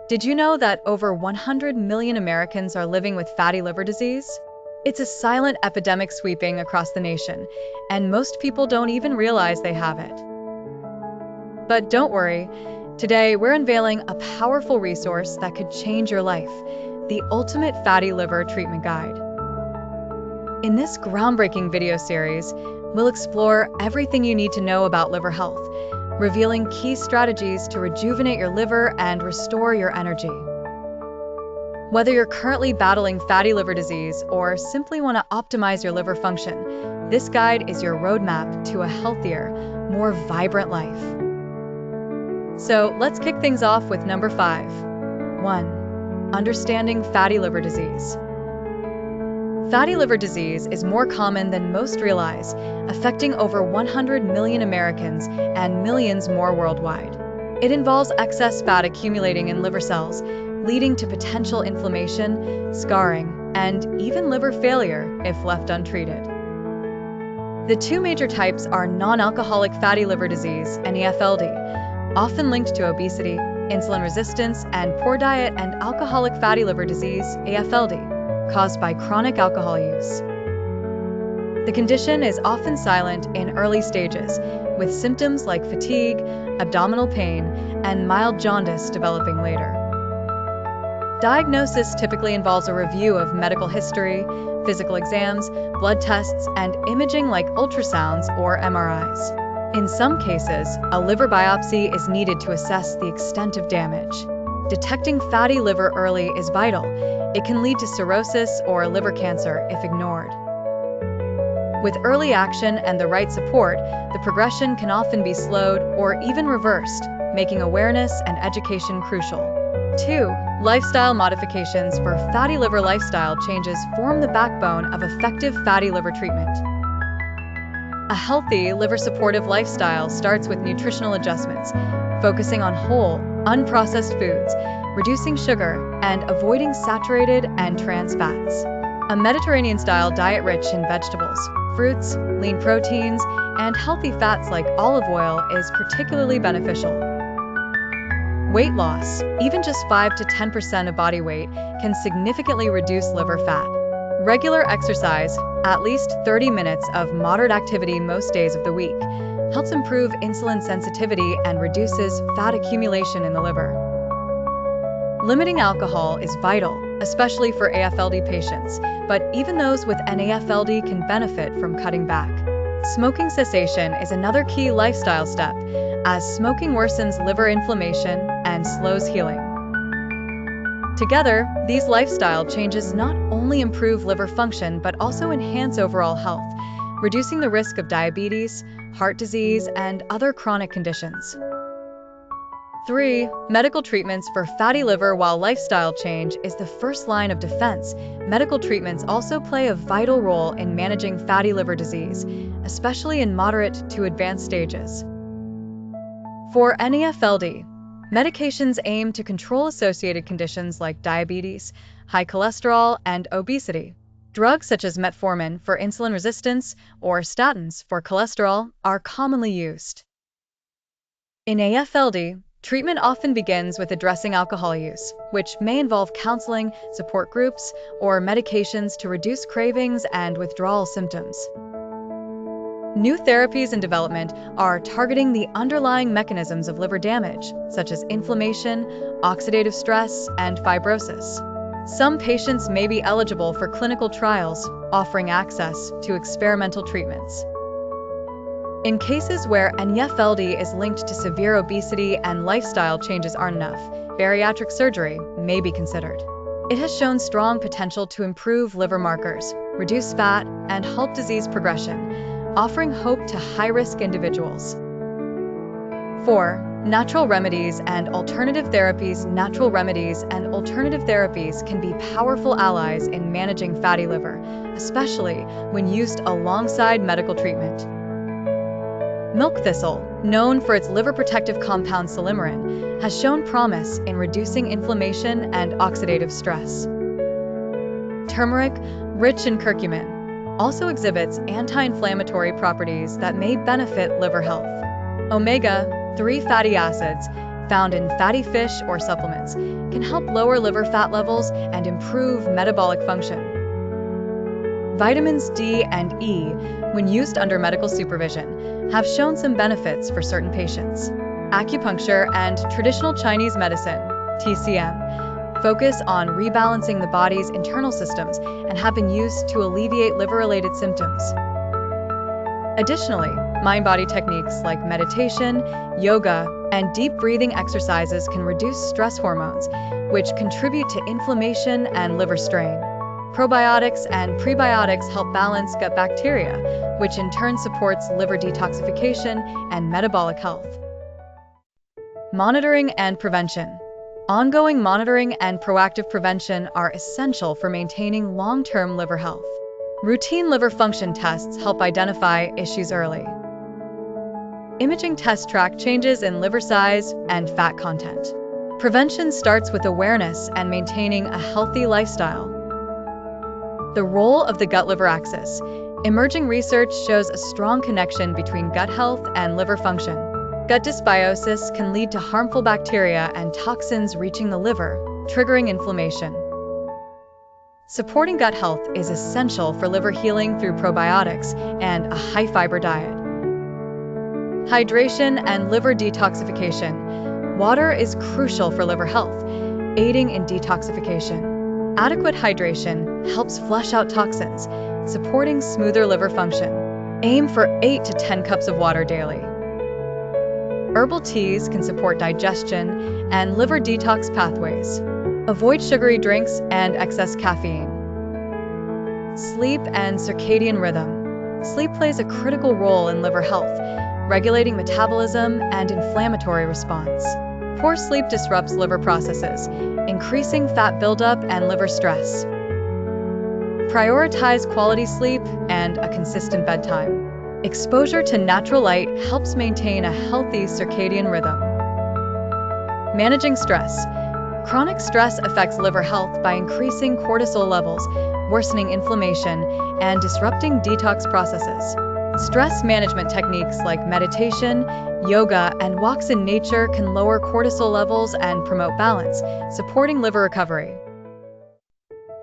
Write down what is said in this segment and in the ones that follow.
Did you know that over 100 million Americans are living with fatty liver disease? It's a silent epidemic sweeping across the nation, and most people don't even realize they have it. But don't worry, today we're unveiling a powerful resource that could change your life, the Ultimate Fatty Liver Treatment Guide. In this groundbreaking video series, we'll explore everything you need to know about liver health, revealing key strategies to rejuvenate your liver and restore your energy. Whether you're currently battling fatty liver disease or simply want to optimize your liver function, this guide is your roadmap to a healthier, more vibrant life. So let's kick things off with number 5. 1. Understanding fatty liver disease. Fatty liver disease is more common than most realize, affecting over 100 million Americans and millions more worldwide. It involves excess fat accumulating in liver cells, leading to potential inflammation, scarring, and even liver failure if left untreated. The two major types are non-alcoholic fatty liver disease, NAFLD, often linked to obesity, insulin resistance, and poor diet, and alcoholic fatty liver disease, AFLD, caused by chronic alcohol use. The condition is often silent in early stages, with symptoms like fatigue, abdominal pain, and mild jaundice developing later. Diagnosis typically involves a review of medical history, physical exams, blood tests, and imaging like ultrasounds or MRIs. In some cases, a liver biopsy is needed to assess the extent of damage. Detecting fatty liver early is vital. It can lead to cirrhosis or liver cancer if ignored. With early action and the right support, the progression can often be slowed or even reversed, making awareness and education crucial. 2. Lifestyle modifications for fatty liver. Lifestyle changes form the backbone of effective fatty liver treatment. A healthy, liver-supportive lifestyle starts with nutritional adjustments, focusing on whole, unprocessed foods, reducing sugar, and avoiding saturated and trans fats. A Mediterranean-style diet rich in vegetables, fruits, lean proteins, and healthy fats like olive oil is particularly beneficial. Weight loss, even just 5 to 10% of body weight, can significantly reduce liver fat. Regular exercise, at least 30 minutes of moderate activity most days of the week, helps improve insulin sensitivity and reduces fat accumulation in the liver. Limiting alcohol is vital, especially for AFLD patients, but even those with NAFLD can benefit from cutting back. Smoking cessation is another key lifestyle step, as smoking worsens liver inflammation and slows healing. Together, these lifestyle changes not only improve liver function but also enhance overall health, reducing the risk of diabetes, heart disease, and other chronic conditions. 3. Medical treatments for fatty liver. While lifestyle change is the first line of defense, medical treatments also play a vital role in managing fatty liver disease, especially in moderate to advanced stages. For NAFLD, medications aim to control associated conditions like diabetes, high cholesterol, and obesity. Drugs such as metformin for insulin resistance or statins for cholesterol are commonly used. In AFLD, treatment often begins with addressing alcohol use, which may involve counseling, support groups, or medications to reduce cravings and withdrawal symptoms. New therapies in development are targeting the underlying mechanisms of liver damage, such as inflammation, oxidative stress, and fibrosis. Some patients may be eligible for clinical trials, offering access to experimental treatments. In cases where NAFLD is linked to severe obesity and lifestyle changes aren't enough, bariatric surgery may be considered. It has shown strong potential to improve liver markers, reduce fat, and halt disease progression, offering hope to high-risk individuals. 4. Natural remedies and alternative therapies. Natural remedies and alternative therapies can be powerful allies in managing fatty liver, especially when used alongside medical treatment. Milk thistle, known for its liver-protective compound silymarin, has shown promise in reducing inflammation and oxidative stress. Turmeric, rich in curcumin, also exhibits anti-inflammatory properties that may benefit liver health. Omega-3 fatty acids, found in fatty fish or supplements, can help lower liver fat levels and improve metabolic function. Vitamins D and E, when used under medical supervision, have shown some benefits for certain patients. Acupuncture and traditional Chinese medicine, TCM, focus on rebalancing the body's internal systems and have been used to alleviate liver-related symptoms. Additionally, mind-body techniques like meditation, yoga, and deep breathing exercises can reduce stress hormones, which contribute to inflammation and liver strain. Probiotics and prebiotics help balance gut bacteria, which in turn supports liver detoxification and metabolic health. Monitoring and prevention. Ongoing monitoring and proactive prevention are essential for maintaining long-term liver health. Routine liver function tests help identify issues early. Imaging tests track changes in liver size and fat content. Prevention starts with awareness and maintaining a healthy lifestyle. The role of the gut-liver axis. Emerging research shows a strong connection between gut health and liver function. Gut dysbiosis can lead to harmful bacteria and toxins reaching the liver, triggering inflammation. Supporting gut health is essential for liver healing through probiotics and a high-fiber diet. Hydration and liver detoxification. Water is crucial for liver health, aiding in detoxification. Adequate hydration helps flush out toxins, supporting smoother liver function. Aim for 8 to 10 cups of water daily. Herbal teas can support digestion and liver detox pathways. Avoid sugary drinks and excess caffeine. Sleep and circadian rhythm. Sleep plays a critical role in liver health, regulating metabolism and inflammatory response. Poor sleep disrupts liver processes, increasing fat buildup and liver stress. Prioritize quality sleep and a consistent bedtime. Exposure to natural light helps maintain a healthy circadian rhythm. Managing stress. Chronic stress affects liver health by increasing cortisol levels, worsening inflammation, and disrupting detox processes. Stress management techniques like meditation, yoga, and walks in nature can lower cortisol levels and promote balance, supporting liver recovery.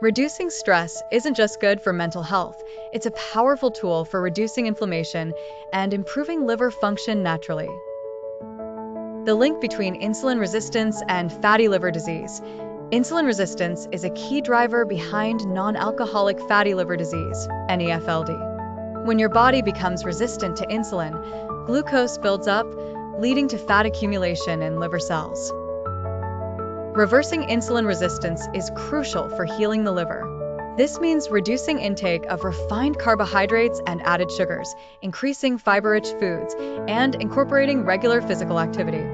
Reducing stress isn't just good for mental health, it's a powerful tool for reducing inflammation and improving liver function naturally. The link between insulin resistance and fatty liver disease. Insulin resistance is a key driver behind non-alcoholic fatty liver disease, NAFLD. When your body becomes resistant to insulin, glucose builds up, leading to fat accumulation in liver cells. Reversing insulin resistance is crucial for healing the liver. This means reducing intake of refined carbohydrates and added sugars, increasing fiber-rich foods, and incorporating regular physical activity.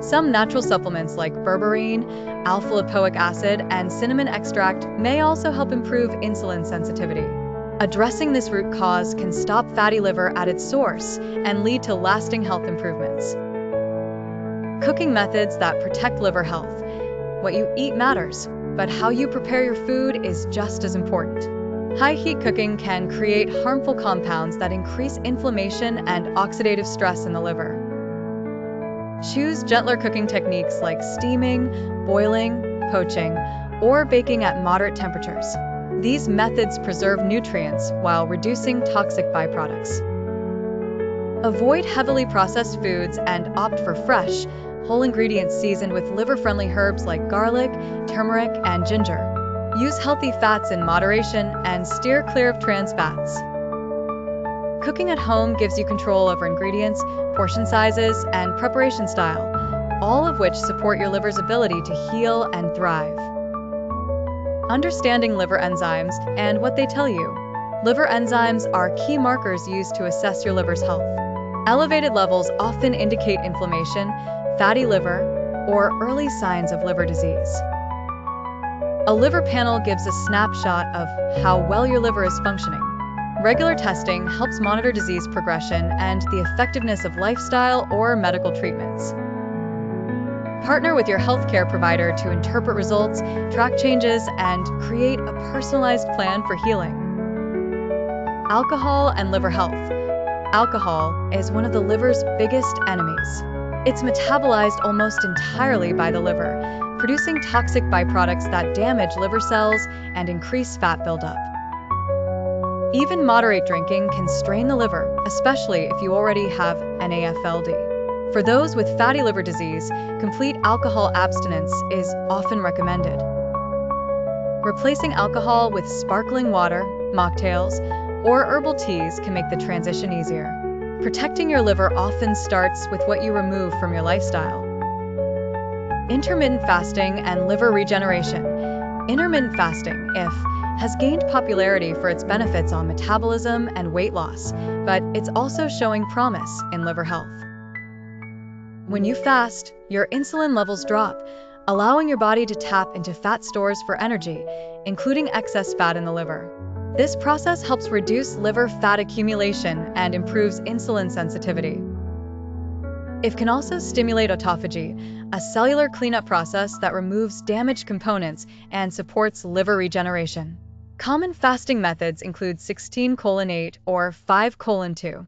Some natural supplements like berberine, alpha-lipoic acid, and cinnamon extract may also help improve insulin sensitivity. Addressing this root cause can stop fatty liver at its source and lead to lasting health improvements. Cooking methods that protect liver health. What you eat matters, but how you prepare your food is just as important. High-heat cooking can create harmful compounds that increase inflammation and oxidative stress in the liver. Choose gentler cooking techniques like steaming, boiling, poaching, or baking at moderate temperatures. These methods preserve nutrients while reducing toxic byproducts. Avoid heavily processed foods and opt for fresh, whole ingredients seasoned with liver-friendly herbs like garlic, turmeric, and ginger. Use healthy fats in moderation and steer clear of trans fats. Cooking at home gives you control over ingredients, portion sizes, and preparation style, all of which support your liver's ability to heal and thrive. Understanding liver enzymes and what they tell you. Liver enzymes are key markers used to assess your liver's health. Elevated levels often indicate inflammation, fatty liver, or early signs of liver disease. A liver panel gives a snapshot of how well your liver is functioning. Regular testing helps monitor disease progression and the effectiveness of lifestyle or medical treatments. Partner with your healthcare provider to interpret results, track changes, and create a personalized plan for healing. Alcohol and liver health. Alcohol is one of the liver's biggest enemies. It's metabolized almost entirely by the liver, producing toxic byproducts that damage liver cells and increase fat buildup. Even moderate drinking can strain the liver, especially if you already have NAFLD. For those with fatty liver disease, complete alcohol abstinence is often recommended. Replacing alcohol with sparkling water, mocktails, or herbal teas can make the transition easier. Protecting your liver often starts with what you remove from your lifestyle. Intermittent fasting and liver regeneration. Intermittent fasting, IF, has gained popularity for its benefits on metabolism and weight loss, but it's also showing promise in liver health. When you fast, your insulin levels drop, allowing your body to tap into fat stores for energy, including excess fat in the liver. This process helps reduce liver fat accumulation and improves insulin sensitivity. It can also stimulate autophagy, a cellular cleanup process that removes damaged components and supports liver regeneration. Common fasting methods include 16:8 or 5:2.